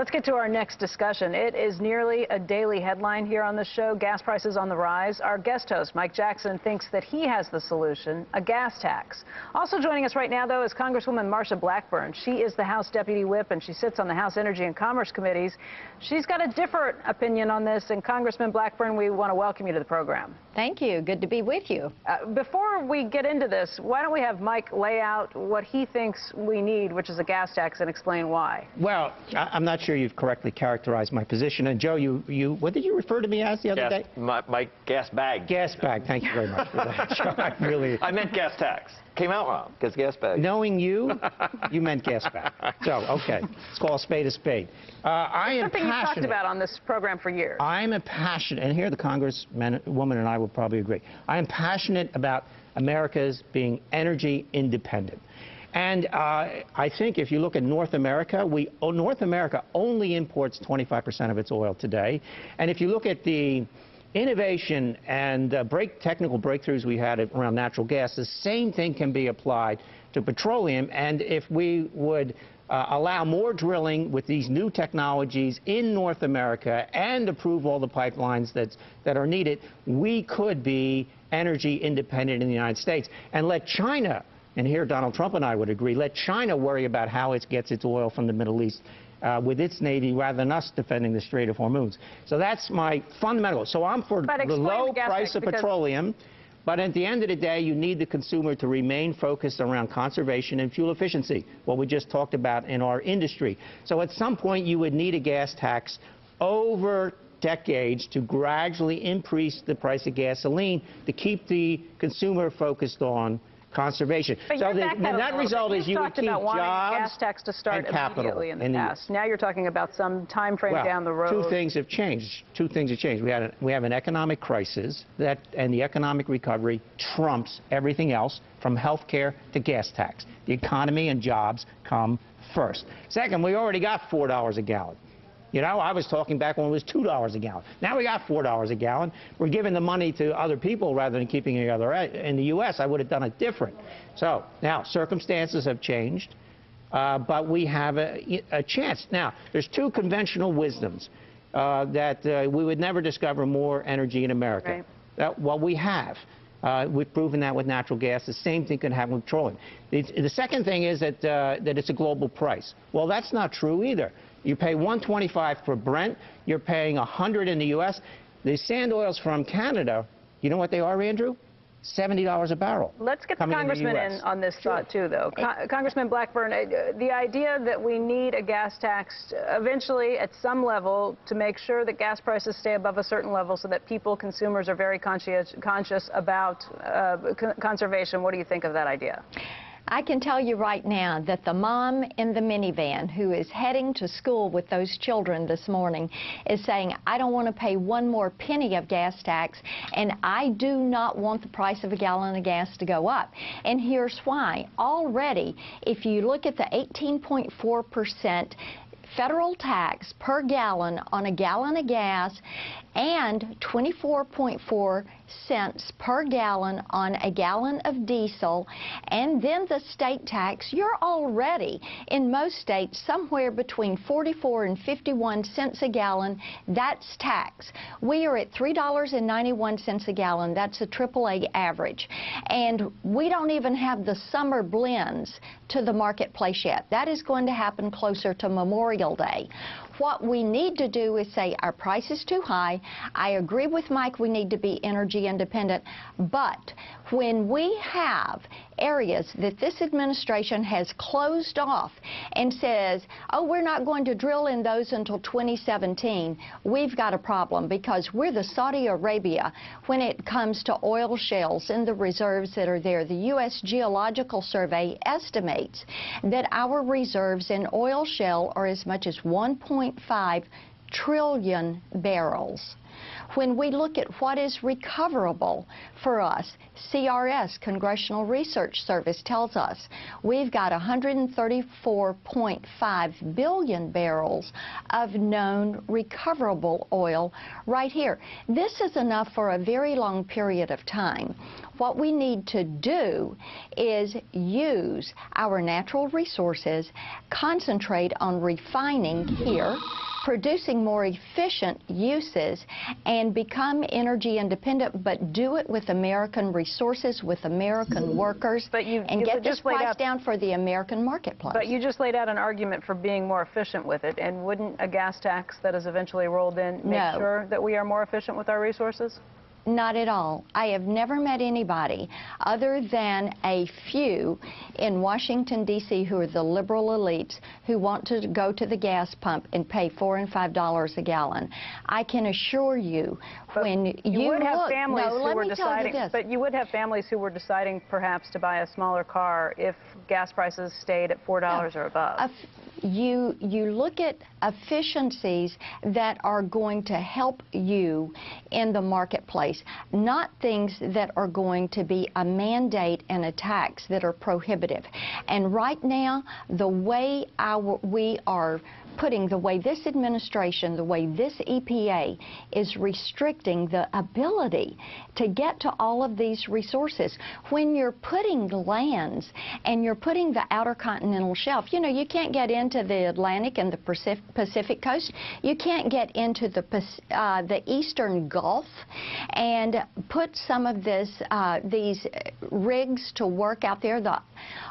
Let's get to our next discussion. It is nearly a daily headline here on the show. Gas prices on the rise. Our guest host, Mike Jackson, thinks that he has the solution, a gas tax. Also joining us right now, though, is Congresswoman Marsha Blackburn. She is the House Deputy Whip, and she sits on the House Energy and Commerce Committees. She's got a different opinion on this, and Congressman Blackburn, we want to welcome you to the program. Thank you. Good to be with you. Before we get into this, why don't we have Mike lay out what he thinks we need, which is a gas tax, and explain why? Well, I'm not sure you've correctly characterized my position. And Joe, what did you refer to me as the other day? My gas bag. Gas bag. Thank you very much for that, Joe. I meant gas tax. Came out wrong, because gas bag. Knowing you, you meant gas bag. So, okay. Let's call a spade a spade. I am something you've talked about on this program for years. I'm a passionate, and here the Congresswoman and I will probably agree, I am passionate about America's being energy independent. And I think if you look at North America, North America only imports 25% of its oil today. And if you look at the innovation and technical breakthroughs we had around natural gas, the same thing can be applied to petroleum. And if we would allow more drilling with these new technologies in North America and approve all the pipelines that are needed, we could be energy independent in the United States and let China, and here Donald Trump and I would agree, let China worry about how it gets its oil from the Middle East with its Navy rather than us defending the Strait of Hormuz. So that's my fundamental. So I'm for the low price of petroleum, but at the end of the day, you need the consumer to remain focused around conservation and fuel efficiency, what we just talked about in our industry. So at some point, you would need a gas tax over decades to gradually increase the price of gasoline to keep the consumer focused on conservation. But so the net result is you would keep jobs gas tax to start and capital immediately in the past. Now you're talking about some time frame down the road. Two things have changed. We have an economic crisis and the economic recovery trumps everything else, from health care to gas tax. The economy and jobs come first. Second, we already got $4 a gallon. You know, I was talking back when it was $2 a gallon. Now we got $4 a gallon. We're giving the money to other people rather than keeping it in the U.S. I would have done it different. So now circumstances have changed, but we have a chance. Now, there's two conventional wisdoms that we would never discover more energy in America. Right. Well, we have. We've proven that with natural gas. The same thing can happen with petroleum. The second thing is that it's a global price. Well, that's not true either. You pay $125 for Brent. You're paying $100 in the U.S. The sand oils from Canada, you know what they are, Andrew? $70 a barrel. Let's get the Congressman in on this thought, too, though. Congressman Blackburn, the idea that we need a gas tax eventually at some level to make sure that gas prices stay above a certain level so that people, consumers, are very conscious about conservation. What do you think of that idea? I can tell you right now that the mom in the minivan who is heading to school with those children this morning is saying, I don't want to pay one more penny of gas tax, and I do not want the price of a gallon of gas to go up. And here's why. Already, if you look at the 18.4% federal tax per gallon on a gallon of gas and 24.4 cents per gallon on a gallon of diesel, and then the state tax, you're already in most states somewhere between 44 and 51 cents a gallon. That's tax. We are at $3.91 a gallon. That's a AAA average. And we don't even have the summer blends to the marketplace yet. That is going to happen closer to Memorial Day. What we need to do is say our price is too high. I agree with Mike, we need to be energy independent, but when we have areas that this administration has closed off and says, oh, we're not going to drill in those until 2017, we've got a problem, because we're the Saudi Arabia when it comes to oil shales and the reserves that are there. The U.S. Geological Survey estimates that our reserves in oil shale are as much as 1.5 trillion barrels. When we look at what is recoverable for us, CRS, Congressional Research Service, tells us we've got 134.5 billion barrels of known recoverable oil right here. This is enough for a very long period of time. What we need to do is use our natural resources, concentrate on refining here, producing more efficient uses, and become energy independent, but do it with American resources, with American workers, and get this price down for the American marketplace. But you just laid out an argument for being more efficient with it, and wouldn't a gas tax that is eventually rolled in make sure that we are more efficient with our resources? Not at all. I have never met anybody other than a few in Washington, D.C., who are the liberal elites who want to go to the gas pump and pay $4 and $5 a gallon. I can assure you, when you would have look, families no, who let were me tell you deciding, this. but you would have families who were deciding perhaps to buy a smaller car if gas prices stayed at $4 or above. You look at efficiencies that are going to help you in the marketplace, not things that are going to be a mandate and a tax that are prohibitive. And right now, the way we are putting, the way this administration, the way this EPA is restricting the ability to get to all of these resources. When you're putting lands and you're putting the outer continental shelf, you know, you can't get into the Atlantic and the Pacific coast. You can't get into the Eastern Gulf and put some of these rigs to work out there, the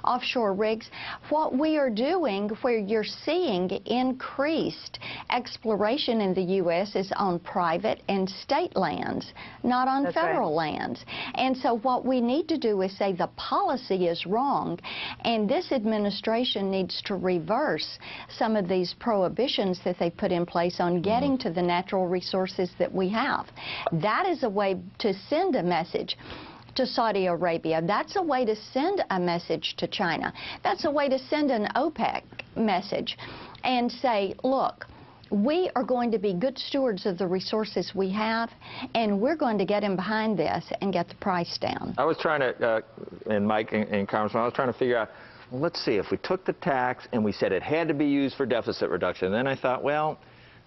offshore rigs. What we are doing, where you're seeing increased exploration in the U.S., is on private and state lands, not on federal lands. And so what we need to do is say the policy is wrong, and this administration needs to reverse some of these prohibitions that they put in place on getting to the natural resources that we have. That is a way to send a message to Saudi Arabia. That's a way to send a message to China. That's a way to send an OPEC message and say, look, we are going to be good stewards of the resources we have, and we're going to get in behind this and get the price down. I was trying to, and Mike and Congressman, I was trying to figure out, well, let's see, if we took the tax and we said it had to be used for deficit reduction, then I thought, well,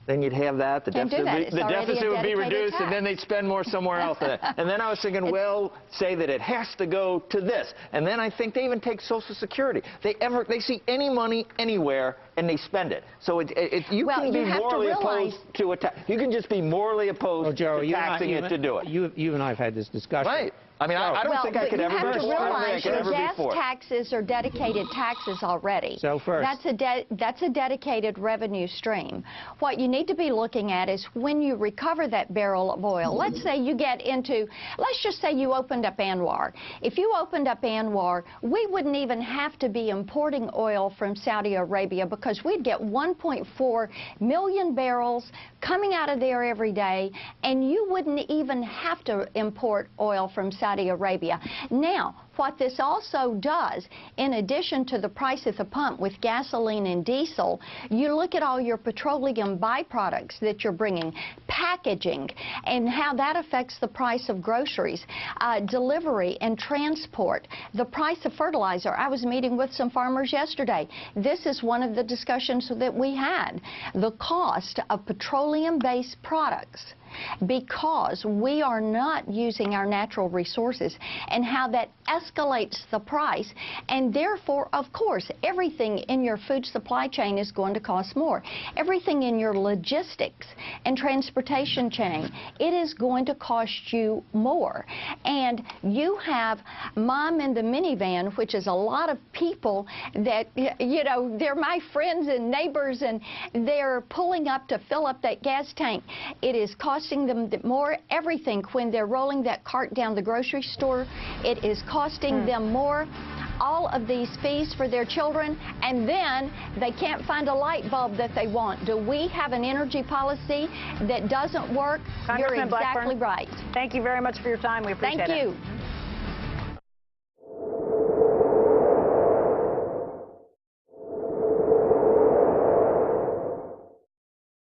then you'd have that. The deficit would be reduced, and then they'd spend more somewhere else. And then I was thinking, well, say that it has to go to this. And then I think they even take Social Security. They see any money anywhere, and they spend it. So you can be morally opposed to a tax. You can just be morally opposed to taxing it to do it. You and I have had this discussion. Right. I mean, I don't think I could ever be for it. You have to realize your gas taxes are dedicated taxes already. So first, that's a dedicated revenue stream. What you need to be looking at is when you recover that barrel of oil. Let's say you get into, let's just say you opened up Anwar. If you opened up Anwar, we wouldn't even have to be importing oil from Saudi Arabia, because we'd get 1.4 million barrels coming out of there every day, and you wouldn't even have to import oil from Saudi Arabia. Now, what this also does, in addition to the price at the pump with gasoline and diesel, you look at all your petroleum byproducts that you're bringing, packaging, and how that affects the price of groceries, delivery and transport, the price of fertilizer. I was meeting with some farmers yesterday. This is one of the discussions that we had, the cost of petroleum-based products, because we are not using our natural resources, and how that escalates the price. And therefore, of course, everything in your food supply chain is going to cost more. Everything in your logistics and transportation chain, it is going to cost you more. And you have mom in the minivan, which is a lot of people that, you know, they're my friends and neighbors, and they're pulling up to fill up that gas tank. It is costing them more. Everything, when they're rolling that cart down the grocery store, it is costing them more. All of these fees for their children, and then they can't find a light bulb that they want. Do we have an energy policy that doesn't work? Congressman You're exactly Blackburn, right. Thank you very much for your time. We appreciate it. Thank you.